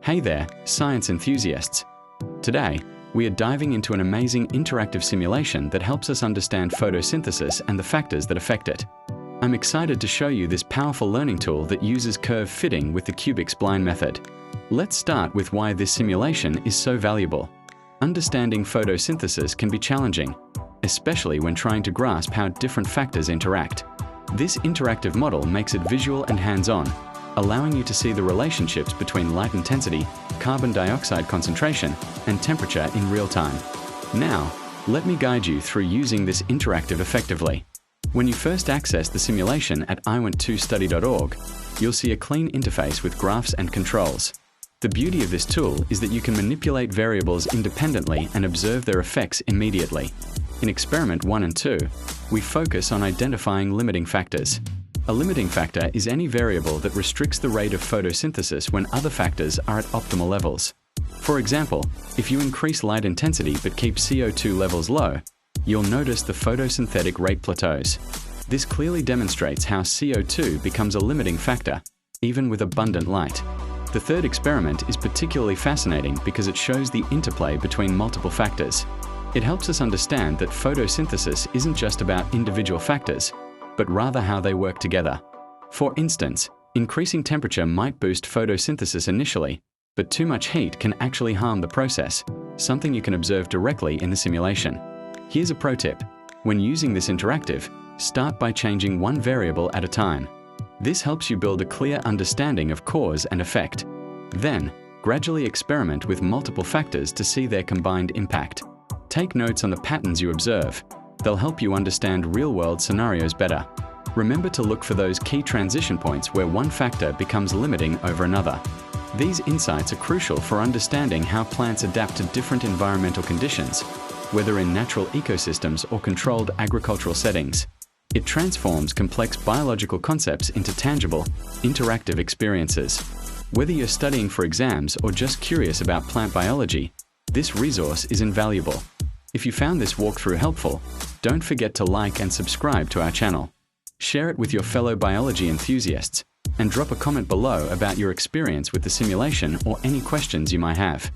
Hey there, science enthusiasts! Today, we are diving into an amazing interactive simulation that helps us understand photosynthesis and the factors that affect it. I'm excited to show you this powerful learning tool that uses curve fitting with the cubic spline method. Let's start with why this simulation is so valuable. Understanding photosynthesis can be challenging, especially when trying to grasp how different factors interact. This interactive model makes it visual and hands-on, allowing you to see the relationships between light intensity, carbon dioxide concentration, and temperature in real time. Now, let me guide you through using this interactive effectively. When you first access the simulation at iwent2study.org, you'll see a clean interface with graphs and controls. The beauty of this tool is that you can manipulate variables independently and observe their effects immediately. In Experiment 1 and 2, we focus on identifying limiting factors. A limiting factor is any variable that restricts the rate of photosynthesis when other factors are at optimal levels. For example, if you increase light intensity but keep CO2 levels low, you'll notice the photosynthetic rate plateaus. This clearly demonstrates how CO2 becomes a limiting factor, even with abundant light. The third experiment is particularly fascinating because it shows the interplay between multiple factors. It helps us understand that photosynthesis isn't just about individual factors, but rather how they work together. For instance, increasing temperature might boost photosynthesis initially, but too much heat can actually harm the process, something you can observe directly in the simulation. Here's a pro tip. When using this interactive, start by changing one variable at a time. This helps you build a clear understanding of cause and effect. Then, gradually experiment with multiple factors to see their combined impact. Take notes on the patterns you observe. They'll help you understand real-world scenarios better. Remember to look for those key transition points where one factor becomes limiting over another. These insights are crucial for understanding how plants adapt to different environmental conditions, whether in natural ecosystems or controlled agricultural settings. It transforms complex biological concepts into tangible, interactive experiences. Whether you're studying for exams or just curious about plant biology, this resource is invaluable. If you found this walkthrough helpful, don't forget to like and subscribe to our channel. Share it with your fellow biology enthusiasts, and drop a comment below about your experience with the simulation or any questions you might have.